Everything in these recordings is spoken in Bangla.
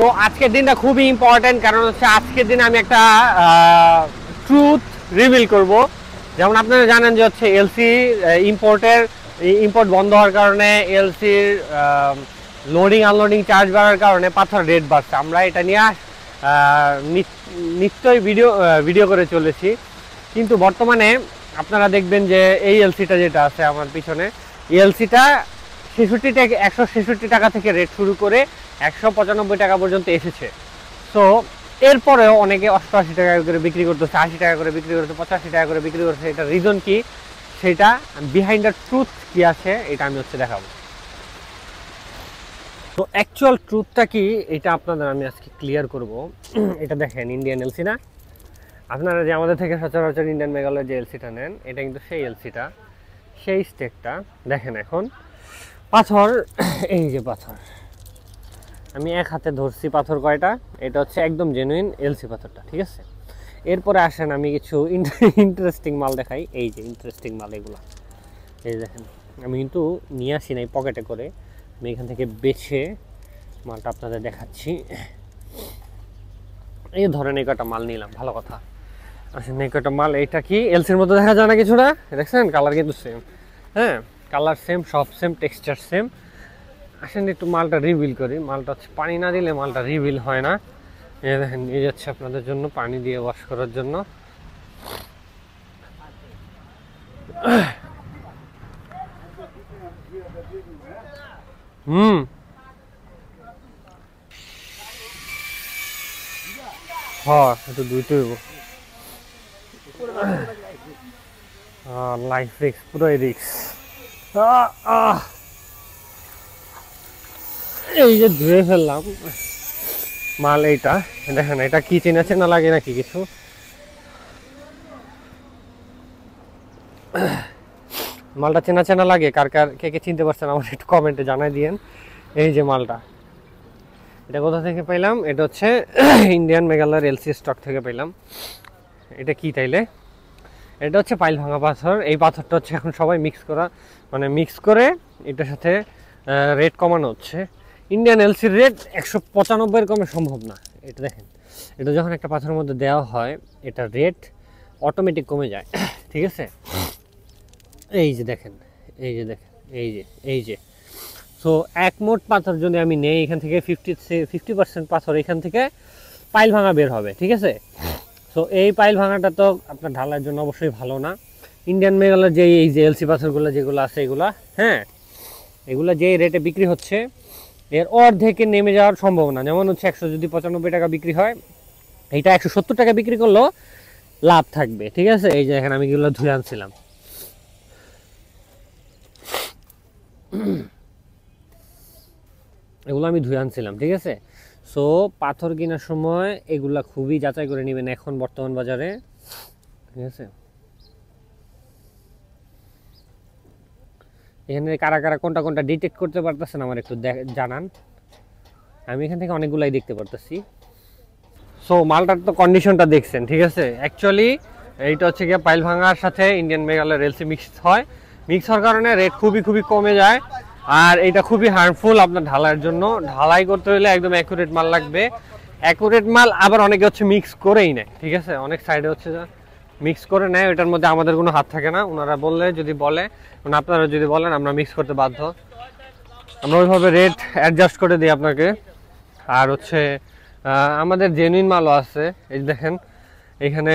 তো আজকের দিনটা খুবই ইম্পর্টেন্ট, কারণ হচ্ছে আজকের দিনে আমি একটা ট্রুথ রিভিল করব। যেমন আপনারা জানেন যে হচ্ছে এলসি ইম্পোর্ট বন্ধ হওয়ার কারণে এলসির লোডিং আনলোডিং চার্জ বাড়ার কারণে পাথর রেট বাড়ছে। আমরা এটা নিয়ে নিশ্চয়ই ভিডিও করে চলেছি, কিন্তু বর্তমানে আপনারা দেখবেন যে এই এলসিটা যেটা আছে আমার পিছনে, এই এলসিটা 166 টাকা থেকে রেট শুরু করে 195 টাকা পর্যন্ত এসেছে। সো এরপরেও অনেকে 88 টাকা করে বিক্রি করতেছে, 80 টাকা করে বিক্রি করতেছে, 85 টাকা করে বিক্রি করতেছে। এটা রিজন কি, সেটা বিহাইন্ড দ্য ট্রুথ কি আছে, এটা আমি দেখাবো। তো অ্যাকচুয়াল ট্রুথটা কি, এটা আপনাদের আমি আজকে ক্লিয়ার করব। এটা দেখেন, ইন্ডিয়ান এলসি না? আপনারা যে আমাদের থেকে সচরাচর ইন্ডিয়ান মেগালয়ের যে এলসিটা নেন, এটা কিন্তু সেই এলসিটা, সেই স্টেকটা। দেখেন এখন পাথর, এই যে পাথর আমি এক হাতে ধরছি, পাথর কয়টা, এটা হচ্ছে একদম জেনুইন এলসি পাথরটা, ঠিক আছে? এরপরে আসেন আমি কিছু ইন্টারেস্টিং মাল দেখাই। এই যে ইন্টারেস্টিং মাল এগুলো, এই দেখেন আমি কিন্তু নিয়ে আসি নাই পকেটে করে, আমি এখান থেকে বেছে মালটা আপনাদের দেখাচ্ছি। এই ধরেন এই কটা মাল নিলাম, ভালো কথা। আসেন এই কটা মাল, এইটা কি এলসির মতো দেখা যায় না কিছুটা? দেখছেন কালার কিন্তু সেম, হ্যাঁ কালার সেম, সব সেম, টেক্সচার সেম। আসেন একটু মালটা রিভিল করি। মালটা হচ্ছে পানি না দিলে মালটা রিভিল হয় না। এই দেখেন নিয়ে যাচ্ছে আপনাদের জন্য পানি দিয়ে ওয়াশ করার জন্য। হ্যাঁ একটু দুইটাই লাইফ রিক্স, পুরোই রিক্স। এই যে ধুয়ে ফেললাম মাল। এইটা দেখেন, এটা কি চেনা চেনা লাগে নাকি কিছু? মালটা চেনা চেনা লাগে? কার কার কে কে চিনতে পারছেন আমার একটু কমেন্টে জানাই দিয়েন। এই যে মালটা, এটা কোথা থেকে পাইলাম? এটা হচ্ছে ইন্ডিয়ান মেঘালয়ের এলসি স্টক থেকে পাইলাম। এটা কি তাইলে? এটা হচ্ছে পাইল ভাঙা পাথর। এই পাথরটা হচ্ছে এখন সবাই মিক্স করে এটার সাথে রেট কমানো হচ্ছে। ইন্ডিয়ান এলসির রেট 195 কমে সম্ভব না। এটা দেখেন, এটা যখন একটা পাথরের মধ্যে দেওয়া হয়, এটা রেট অটোমেটিক কমে যায়, ঠিক আছে? এই যে দেখেন, এই যে দেখেন, এই যে সো এক মোট পাথর যদি আমি নেই, এখান থেকে 50% পাথর এখান থেকে পাইল ভাঙা বের হবে, ঠিক আছে? সো এই পাইল ভাঙাটা তো আপনার ঢালার জন্য অবশ্যই ভালো না। ইন্ডিয়ান মেগালের যে এই যে এলসি পাথরগুলো যেগুলো আছে এগুলা, হ্যাঁ এগুলো যে রেটে বিক্রি হচ্ছে এর অর্ধেকে নেমে যাওয়ার সম্ভাবনা। যেমন হচ্ছে 195 টাকা বিক্রি হয়, এইটা 170 টাকা বিক্রি করলেও লাভ থাকবে, ঠিক আছে? এই যে এখানে আমি এগুলো ধুয়ে আনছিলাম, এগুলো আমি ধুয়ে আনছিলাম, ঠিক আছে? সো পাথর কেনার সময় এগুলা খুবই যাচাই করে নেবেন এখন বর্তমান বাজারে, ঠিক আছে? এখানে কারা কারা কোনটা কোনটা ডিটেক্ট করতে পারতেছেন আমার একটু জানান। আমি এখান থেকে অনেকগুলাই দেখতে পারতেছি। সো মালটার তো কন্ডিশনটা দেখছেন, ঠিক আছে? অ্যাকচুয়ালি এইটা হচ্ছে গিয়ে পাইল ভাঙার সাথে ইন্ডিয়ান মেগালের এলসি মিক্স হওয়ার কারণে রেট খুবই কমে যায়। আর এটা খুবই হার্মফুল আপনার ঢালাইয়ের জন্য। ঢালাই করতে হলে একদম অ্যাকুরেট মাল লাগবে। অ্যাকুরেট মাল আবার অনেকে হচ্ছে মিক্স করেই নেয়, ঠিক আছে? অনেক সাইডে হচ্ছে মিক্স করে নেয়, ওইটার মধ্যে আমাদের কোনো হাত থাকে না। ওনারা আপনারা যদি বলেন, আমরা মিক্স করতে বাধ্য। আমরা ওইভাবে রেট অ্যাডজাস্ট করে দিই আপনাকে। আর হচ্ছে আমাদের জেনুইন মালও আছে। এই দেখেন এখানে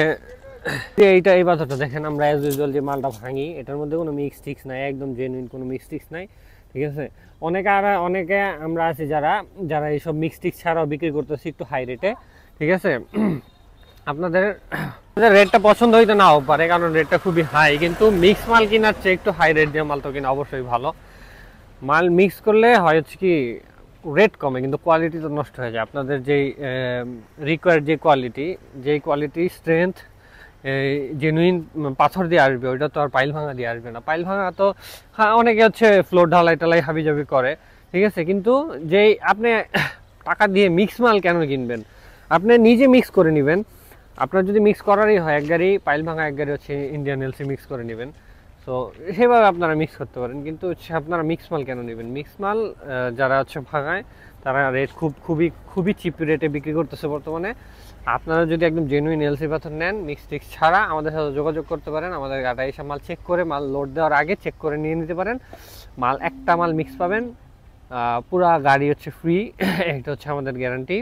এই পাথরটা দেখেন, আমরা অ্যাজ ইউজুয়াল যে মালটা ভাঙি, এটার মধ্যে কোনো মিক্স টিক্স নাই, একদম জেনুইন, কোনো মিক্স টিক্স নাই, ঠিক আছে? অনেকে আমরা আছি যারা এইসব মিক্স টিক্স ছাড়াও বিক্রি করতেছি একটু হাই রেটে, ঠিক আছে? আপনাদের রেটটা পছন্দ হইতে নাও পারে, কারণ রেটটা খুবই হাই, কিন্তু মিক্স মাল কেনার চেয়ে একটু হাই রেট দিয়ে মাল তো কিনা অবশ্যই ভালো। মাল মিক্স করলে হয় হচ্ছে কি, রেট কমে কিন্তু কোয়ালিটি তো নষ্ট হয়ে যায়। আপনাদের যেই রিকোয়ার্ড যেই কোয়ালিটি স্ট্রেংথ জেনুইন পাথর দিয়ে আসবে, ওইটা তো আর পাইল ভাঙা দিয়ে আসবে না। পাইল ভাঙা তো হ্যাঁ অনেকে হচ্ছে ফ্লোর ঢালাই হাবিজাবি করে, ঠিক আছে? কিন্তু যেই আপনি টাকা দিয়ে মিক্স মাল কেন কিনবেন? আপনি নিজে মিক্স করে নেবেন। আপনার যদি মিক্স করারই হয়, এক গাড়ি পাইল ভাঙা, এক গাড়ি হচ্ছে ইন্ডিয়ান এলসি মিক্স করে নেবেন। সো সেভাবে আপনারা মিক্স করতে পারেন, কিন্তু হচ্ছে আপনারা মিক্স মাল কেন নেবেন? মিক্স মাল যারা হচ্ছে ভাঙায় তারা রেট খুবই চিপ রেটে বিক্রি করতেছে বর্তমানে। আপনারা যদি একদম জেনুইন এলসি পাথর নেন মিক্স টিক্স ছাড়া আমাদের সাথে যোগাযোগ করতে পারেন। আমাদের গাড়ি এসে মাল চেক করে, মাল লোড দেওয়ার আগে চেক করে নিয়ে নিতে পারেন। মাল একটা মাল মিক্স পাবেন, পুরা গাড়ি হচ্ছে ফ্রি। এটা হচ্ছে আমাদের গ্যারান্টি,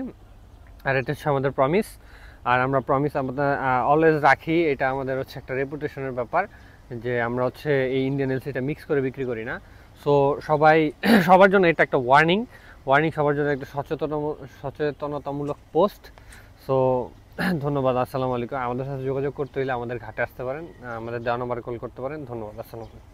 আর এটা হচ্ছে আমাদের প্রমিস। আর আমরা প্রমিস আমাদের অলওয়েজ রাখি, এটা আমাদের হচ্ছে একটা রেপুটেশনের ব্যাপার যে আমরা হচ্ছে এই ইন্ডিয়ান এলসিটা মিক্স করে বিক্রি করি না। সো সবার জন্য এটা একটা ওয়ার্নিং, সবার জন্য একটা সচেতনতামূলক পোস্ট। সো ধন্যবাদ, আসসালামু আলাইকুম। আমাদের সাথে যোগাযোগ করতে হলে আমাদের ঘাটে আসতে পারেন, আমাদের দেওয়া নম্বরে কল করতে পারেন। ধন্যবাদ, আসসালামু আলাইকুম।